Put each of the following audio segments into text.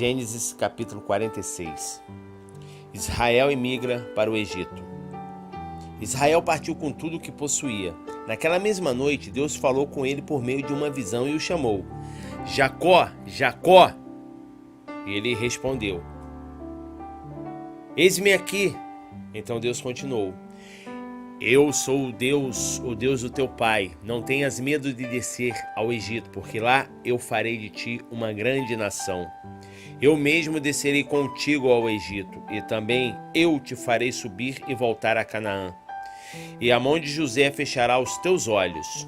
Gênesis capítulo 46. Israel imigra para o Egito. Israel partiu com tudo o que possuía. Naquela mesma noite, Deus falou com ele por meio de uma visão e o chamou: Jacó, Jacó! E ele respondeu: Eis-me aqui. Então Deus continuou: Eu sou o Deus do teu pai. Não tenhas medo de descer ao Egito, porque lá eu farei de ti uma grande nação. Eu mesmo descerei contigo ao Egito, e também eu te farei subir e voltar a Canaã. E a mão de José fechará os teus olhos.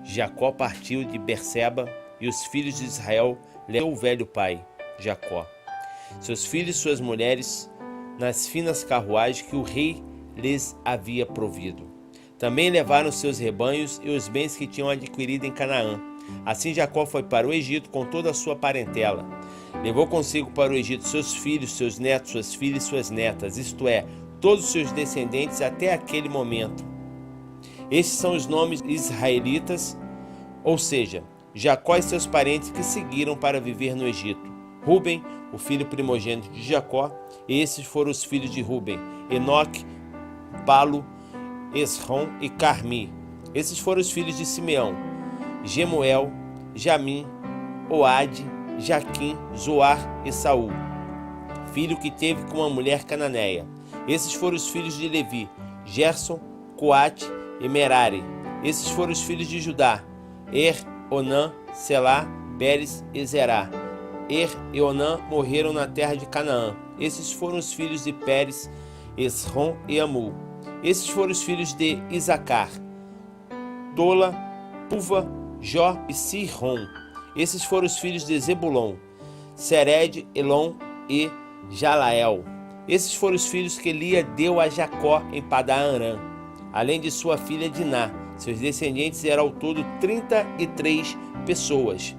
Jacó partiu de Berseba, e os filhos de Israel levaram o velho pai, Jacó, seus filhos e suas mulheres, nas finas carruagens que o rei lhes havia provido. Também levaram seus rebanhos e os bens que tinham adquirido em Canaã. Assim Jacó foi para o Egito com toda a sua parentela. Levou consigo para o Egito seus filhos, seus netos, suas filhas e suas netas, isto é, todos os seus descendentes até aquele momento. Estes são os nomes israelitas, ou seja, Jacó e seus parentes que seguiram para viver no Egito. Ruben, o filho primogênito de Jacó, e esses foram os filhos de Ruben: Enoque, Palo, Esrom e Carmi. Esses foram os filhos de Simeão: Gemuel, Jamim, Oade, Jaquim, Zoar e Saul, filho que teve com uma mulher cananeia. Esses foram os filhos de Levi: Gerson, Coate e Merari. Esses foram os filhos de Judá: Onã, Selá, Pérez e Zerá. E Onã morreram na terra de Canaã. Esses foram os filhos de Pérez, Esrom e Amul. Esses foram os filhos de Isacar: Tola, Puva, Jó e Sirrom. Esses foram os filhos de Zebulon: Sered, Elon e Jalael. Esses foram os filhos que Lia deu a Jacó em Padã-Arã, além de sua filha Diná. Seus descendentes eram ao todo 33 pessoas.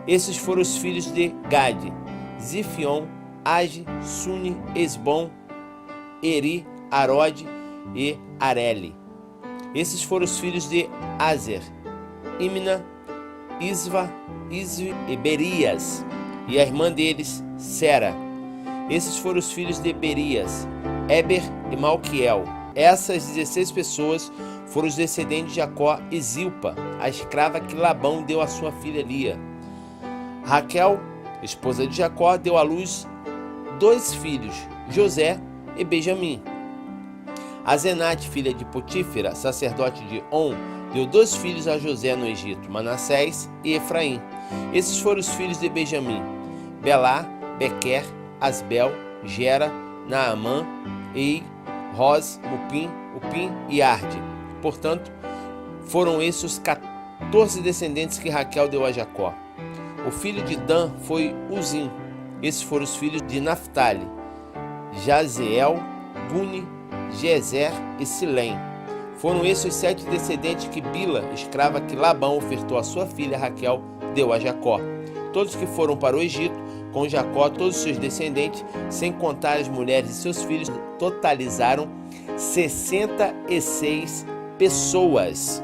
Esses foram os filhos de Gade: Zifion, Age, Suni, Esbom, Eri, Arode e Areli. Esses foram os filhos de Azer: Imna, Isva, Isvi e Berias, e a irmã deles, Sera. Esses foram os filhos de Berias: Eber e Malquiel. Essas 16 pessoas foram os descendentes de Jacó e Zilpa, a escrava que Labão deu à sua filha Lia. Raquel, esposa de Jacó, deu à luz 2 filhos, José e Benjamim. Azenate, filha de Potífera, sacerdote de On, deu 2 filhos a José no Egito, Manassés e Efraim. Esses foram os filhos de Benjamim: Belá, Bequer, Asbel, Gera, Naamã, Ei, Ros, Mupim, Upim e Arde. Portanto, foram esses os 14 descendentes que Raquel deu a Jacó. O filho de Dan foi Uzim. Esses foram os filhos de Naphtali: Jazeel, Guni, Jezer e Silém. Foram esses os 7 descendentes que Bila, escrava que Labão ofertou a sua filha Raquel, deu a Jacó. Todos que foram para o Egito com Jacó, todos os seus descendentes, sem contar as mulheres e seus filhos, totalizaram 66 pessoas.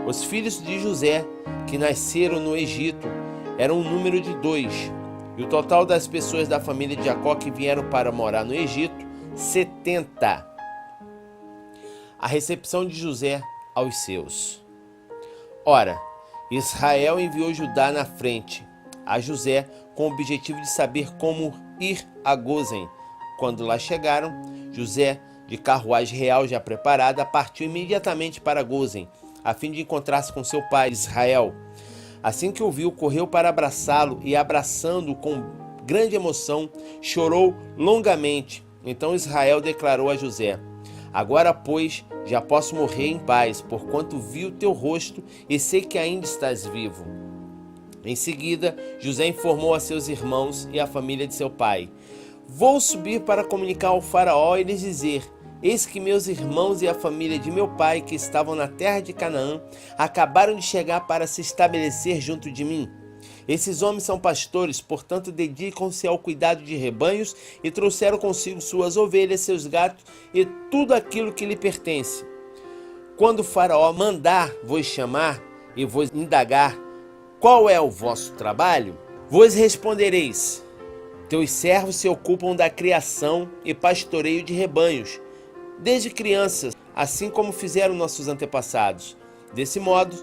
Os filhos de José, que nasceram no Egito, eram um número de 2. E o total das pessoas da família de Jacó que vieram para morar no Egito, 70. A recepção de José aos seus. Ora, Israel enviou Judá na frente a José com o objetivo de saber como ir a Gozem. Quando lá chegaram, José, de carruagem real já preparada, partiu imediatamente para Gozem, a fim de encontrar-se com seu pai, Israel. Assim que o viu, correu para abraçá-lo e, abraçando-o com grande emoção, chorou longamente. Então Israel declarou a José: Agora, pois, já posso morrer em paz, porquanto vi o teu rosto e sei que ainda estás vivo. Em seguida, José informou a seus irmãos e à família de seu pai: Vou subir para comunicar ao faraó e lhes dizer: Eis que meus irmãos e a família de meu pai, que estavam na terra de Canaã, acabaram de chegar para se estabelecer junto de mim. Esses homens são pastores, portanto dedicam-se ao cuidado de rebanhos e trouxeram consigo suas ovelhas, seus gatos e tudo aquilo que lhe pertence. Quando o faraó mandar vos chamar e vos indagar qual é o vosso trabalho, Vos respondereis: teus servos se ocupam da criação e pastoreio de rebanhos, desde crianças, assim como fizeram nossos antepassados. Desse modo,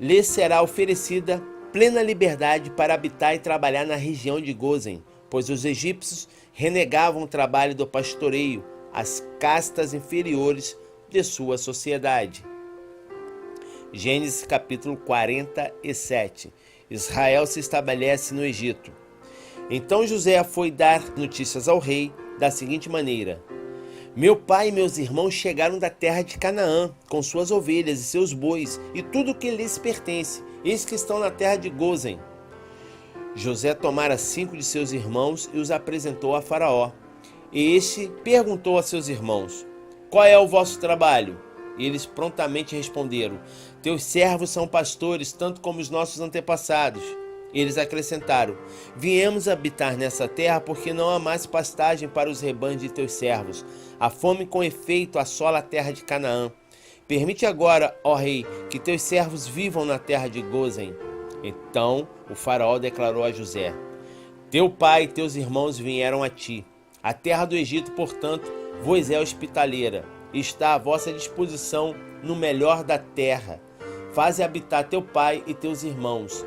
lhes será oferecida plena liberdade para habitar e trabalhar na região de Gósen, pois os egípcios renegavam o trabalho do pastoreio, as castas inferiores de sua sociedade. Gênesis capítulo 47. Israel se estabelece no Egito. Então José foi dar notícias ao rei da seguinte maneira: meu pai e meus irmãos chegaram da terra de Canaã, com suas ovelhas e seus bois, e tudo o que lhes pertence. Eis que estão na terra de Gósen. José tomara 5 de seus irmãos e os apresentou a Faraó. E este perguntou a seus irmãos: qual é o vosso trabalho? E eles prontamente responderam: teus servos são pastores, tanto como os nossos antepassados. Eles acrescentaram: viemos habitar nessa terra porque não há mais pastagem para os rebanhos de teus servos. A fome com efeito assola a terra de Canaã. Permite agora, ó rei, que teus servos vivam na terra de Gósen. Então o faraó declarou a José: teu pai e teus irmãos vieram a ti. A terra do Egito, portanto, vos é hospitaleira, e está à vossa disposição no melhor da terra. Faze habitar teu pai e teus irmãos.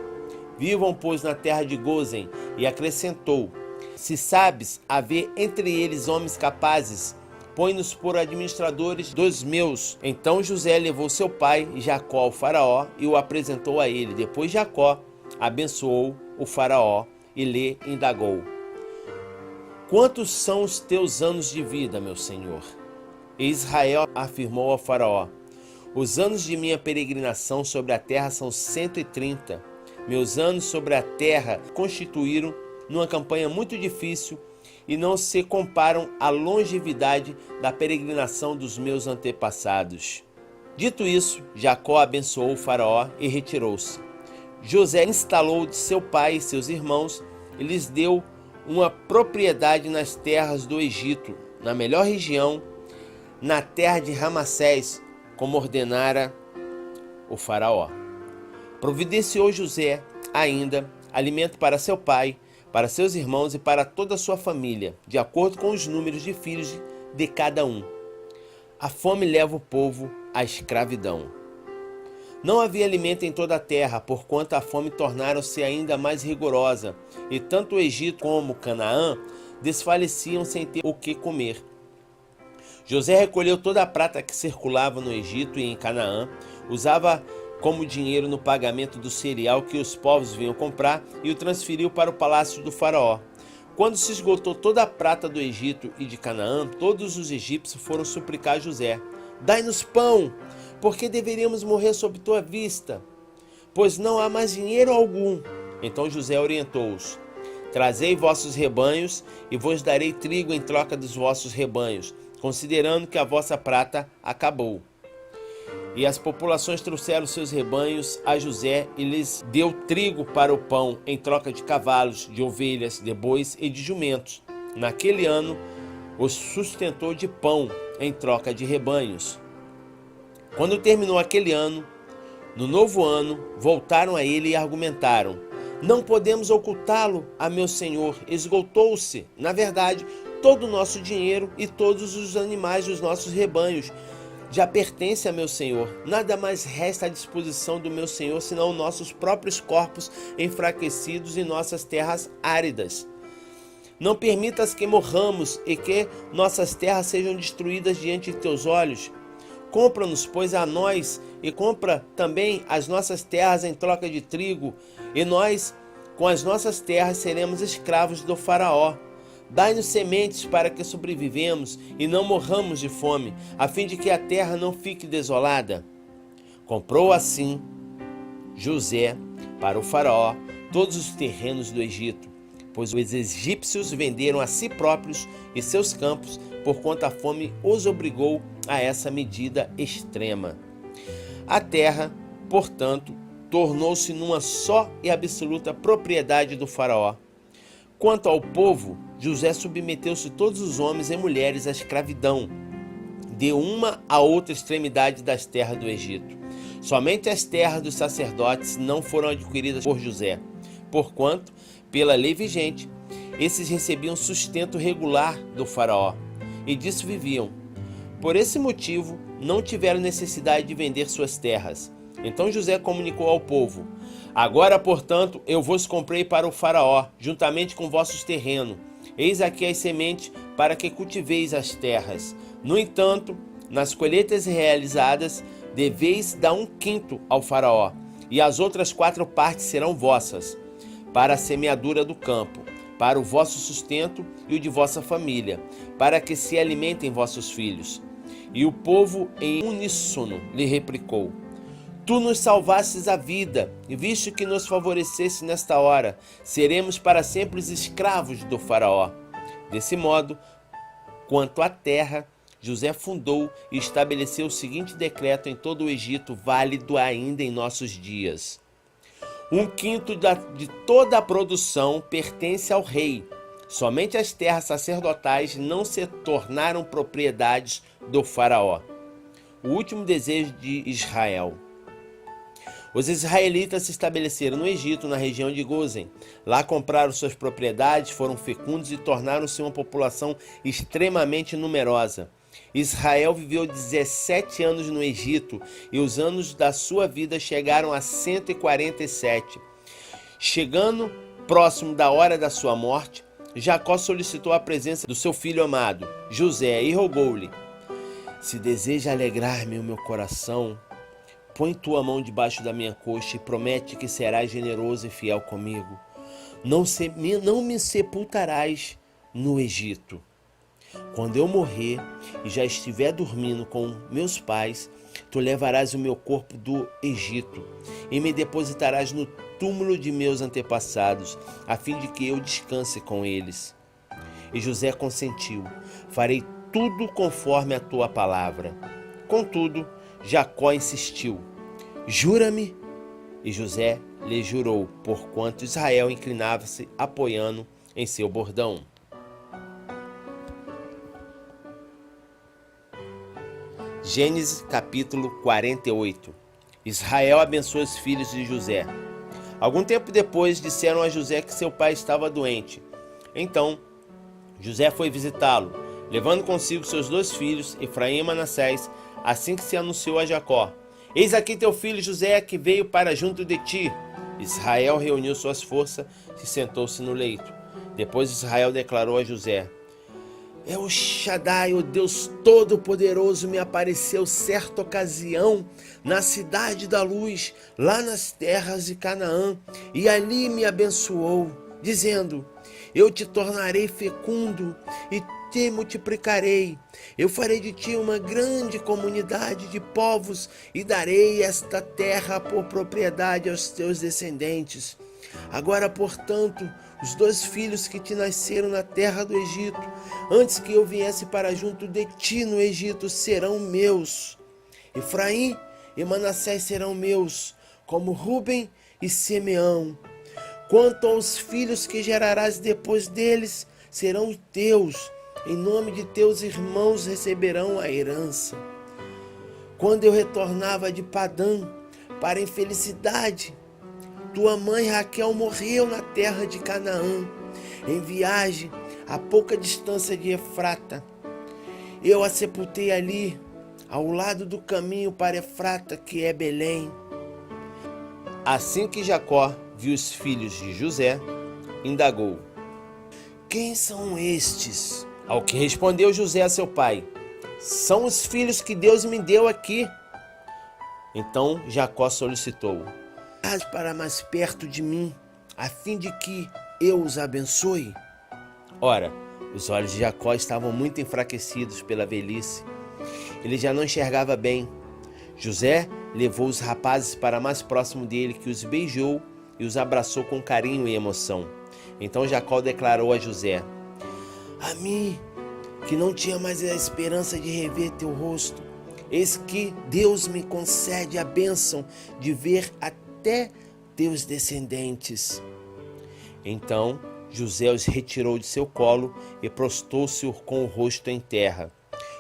Vivam, pois, na terra de Gósen. E acrescentou: se sabes haver entre eles homens capazes, põe-nos por administradores dos meus. Então José levou seu pai Jacó ao faraó e o apresentou a ele. Depois Jacó abençoou o faraó e lhe indagou: quantos são os teus anos de vida, meu senhor? E Israel afirmou ao faraó: os anos de minha peregrinação sobre a terra são 130. Meus anos sobre a terra constituíram numa campanha muito difícil e não se comparam à longevidade da peregrinação dos meus antepassados. Dito isso, Jacó abençoou o faraó e retirou-se. José instalou de seu pai e seus irmãos e lhes deu uma propriedade nas terras do Egito, na melhor região, na terra de Ramassés, como ordenara o faraó. Providenciou José ainda alimento para seu pai, para seus irmãos e para toda a sua família, de acordo com os números de filhos de cada um. A fome leva o povo à escravidão. Não havia alimento em toda a terra, porquanto a fome tornaram-se ainda mais rigorosa, e tanto o Egito como Canaã desfaleciam sem ter o que comer. José recolheu toda a prata que circulava no Egito e em Canaã, usava como dinheiro no pagamento do cereal que os povos vinham comprar e o transferiu para o palácio do faraó. Quando se esgotou toda a prata do Egito e de Canaã, todos os egípcios foram suplicar a José: dai-nos pão, porque deveríamos morrer sob tua vista, pois não há mais dinheiro algum. Então José orientou-os: trazei vossos rebanhos e vos darei trigo em troca dos vossos rebanhos, considerando que a vossa prata acabou. E as populações trouxeram seus rebanhos a José e lhes deu trigo para o pão em troca de cavalos, de ovelhas, de bois e de jumentos. Naquele ano, os sustentou de pão em troca de rebanhos. Quando terminou aquele ano, no novo ano, voltaram a ele e argumentaram: não podemos ocultá-lo a meu senhor, esgotou-se, na verdade, todo o nosso dinheiro e todos os animais dos nossos rebanhos. Já pertence a meu senhor, nada mais resta à disposição do meu senhor senão nossos próprios corpos enfraquecidos e nossas terras áridas. Não permitas que morramos e que nossas terras sejam destruídas diante de teus olhos. Compra-nos, pois, a nós e compra também as nossas terras em troca de trigo, e nós, com as nossas terras, seremos escravos do faraó. Dai-nos sementes para que sobrevivemos e não morramos de fome, a fim de que a terra não fique desolada. Comprou assim José para o faraó todos os terrenos do Egito, pois os egípcios venderam a si próprios e seus campos, porquanto a fome os obrigou a essa medida extrema. A terra, portanto, tornou-se numa só e absoluta propriedade do faraó. Quanto ao povo, José submeteu-se todos os homens e mulheres à escravidão, de uma a outra extremidade das terras do Egito. Somente as terras dos sacerdotes não foram adquiridas por José, porquanto Pela lei vigente, esses recebiam sustento regular do faraó e disso viviam. Por esse motivo, não tiveram necessidade de vender suas terras. Então José comunicou ao povo: agora, portanto, eu vos comprei para o faraó, juntamente com vossos terrenos. Eis aqui as sementes para que cultiveis as terras. No entanto, nas colheitas realizadas, deveis dar 1/5 ao faraó, e as outras 4 partes serão vossas, para a semeadura do campo, para o vosso sustento e o de vossa família, para que se alimentem vossos filhos. E o povo em uníssono lhe replicou: tu nos salvastes a vida, e visto que nos favorecesse nesta hora, seremos para sempre os escravos do faraó. Desse modo, quanto à terra, José fundou e estabeleceu o seguinte decreto em todo o Egito, válido ainda em nossos dias: 1/5 de toda a produção pertence ao rei. Somente as terras sacerdotais não se tornaram propriedades do faraó. O último desejo de Israel. Os israelitas se estabeleceram no Egito, na região de Gósen. Lá compraram suas propriedades, foram fecundos e tornaram-se uma população extremamente numerosa. Israel viveu 17 anos no Egito e os anos da sua vida chegaram a 147. Chegando próximo da hora da sua morte, Jacó solicitou a presença do seu filho amado, José, e rogou-lhe: se deseja alegrar-me o meu coração, põe tua mão debaixo da minha coxa e promete que serás generoso e fiel comigo. Não me sepultarás no Egito. Quando eu morrer e já estiver dormindo com meus pais, tu levarás o meu corpo do Egito e me depositarás no túmulo de meus antepassados, a fim de que eu descanse com eles. E José consentiu: farei tudo conforme a tua palavra. Contudo, Jacó insistiu: jura-me. E José lhe jurou, porquanto Israel inclinava-se apoiando em seu bordão. Gênesis capítulo 48. Israel abençoa os filhos de José. Algum tempo depois disseram a José que seu pai estava doente. Então José foi visitá-lo, levando consigo seus 2 filhos, Efraim e Manassés, assim que se anunciou a Jacó: eis aqui teu filho José, que veio para junto de ti. Israel reuniu suas forças e sentou-se no leito. Depois Israel declarou a José: El Shaddai, o Deus Todo-Poderoso, me apareceu certa ocasião na cidade da luz, lá nas terras de Canaã, e ali me abençoou, dizendo: eu te tornarei fecundo e te multiplicarei. Eu farei de ti uma grande comunidade de povos e darei esta terra por propriedade aos teus descendentes. Agora, portanto, os 2 filhos que te nasceram na terra do Egito, antes que eu viesse para junto de ti no Egito, serão meus. Efraim e Manassés serão meus, como Ruben e Simeão. Quanto aos filhos que gerarás depois deles, serão teus. Em nome de teus irmãos receberão a herança. Quando eu retornava de Padã para a infelicidade, tua mãe Raquel morreu na terra de Canaã, em viagem a pouca distância de Efrata. Eu a sepultei ali, ao lado do caminho para Efrata, que é Belém. Assim que Jacó viu os filhos de José, indagou: quem são estes? Ao que respondeu José a seu pai: são os filhos que Deus me deu aqui. Então Jacó solicitou: traz para mais perto de mim, a fim de que eu os abençoe. Ora, os olhos de Jacó estavam muito enfraquecidos pela velhice. Ele já não enxergava bem. José levou os rapazes para mais próximo dele, que os beijou e os abraçou com carinho e emoção. Então Jacó declarou a José: a mim, que não tinha mais a esperança de rever teu rosto, eis que Deus me concede a bênção de ver até teus descendentes. Então José os retirou de seu colo e prostou-se com o rosto em terra.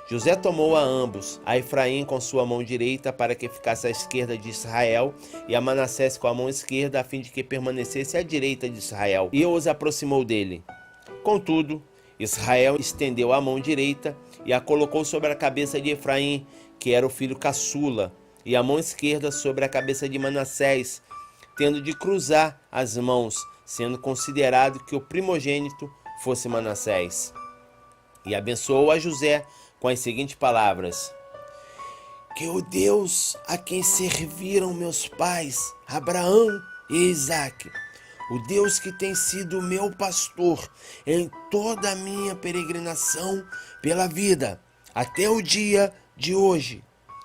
José tomou a ambos, a Efraim com sua mão direita para que ficasse à esquerda de Israel, e a Manassés com a mão esquerda a fim de que permanecesse à direita de Israel, e os aproximou dele. Contudo, Israel estendeu a mão direita e a colocou sobre a cabeça de Efraim, que era o filho caçula, e a mão esquerda sobre a cabeça de Manassés, tendo de cruzar as mãos, sendo considerado que o primogênito fosse Manassés. E abençoou a José com as seguintes palavras: que o Deus a quem serviram meus pais, Abraão e Isaque, o Deus que tem sido meu pastor em toda a minha peregrinação pela vida, até o dia de hoje,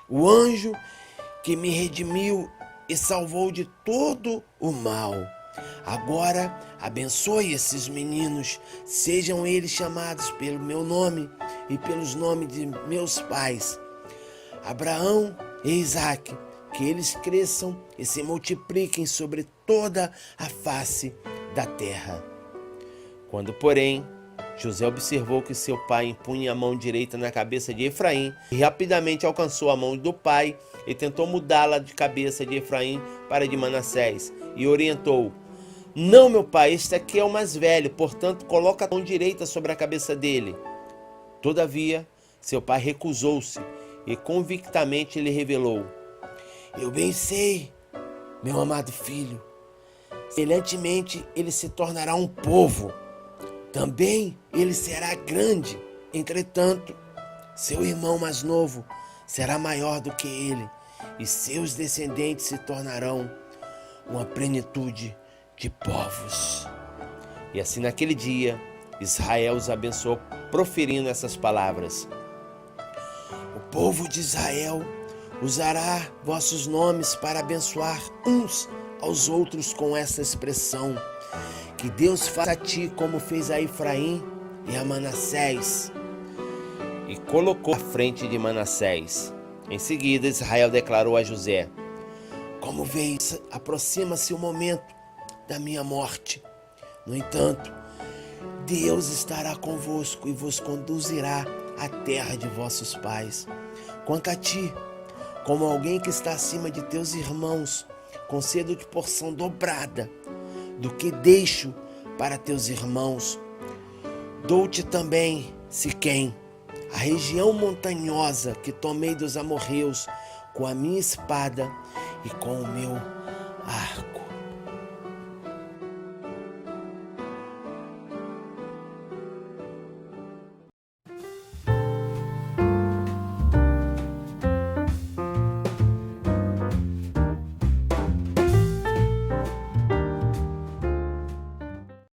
o anjo que me redimiu e salvou de todo o mal. Agora abençoe esses meninos, sejam eles chamados pelo meu nome e pelos nomes de meus pais, Abraão e Isaque, que eles cresçam e se multipliquem sobre toda a face da terra. Quando, porém, José observou que seu pai impunha a mão direita na cabeça de Efraim, e rapidamente alcançou a mão do pai e tentou mudá-la de cabeça de Efraim para de Manassés, e orientou: não, meu pai, este aqui é o mais velho, portanto coloca a mão direita sobre a cabeça dele. Todavia, seu pai recusou-se e convictamente lhe revelou: eu bem sei, meu amado filho, semelhantemente ele se tornará um povo, também ele será grande. Entretanto, seu irmão mais novo será maior do que ele, e seus descendentes se tornarão uma plenitude de povos. E assim naquele dia, Israel os abençoou, proferindo essas palavras: o povo de Israel usará vossos nomes para abençoar uns aos outros com essa expressão: que Deus faça a ti como fez a Efraim e a Manassés. E colocou à frente de Manassés. Em seguida, Israel declarou a José: como vês, aproxima-se o momento da minha morte. No entanto, Deus estará convosco e vos conduzirá à terra de vossos pais. Quanto a ti, como alguém que está acima de teus irmãos, concedo-te porção dobrada do que deixo para teus irmãos. Dou-te também Siquém, a região montanhosa que tomei dos amorreus com a minha espada e com o meu arco.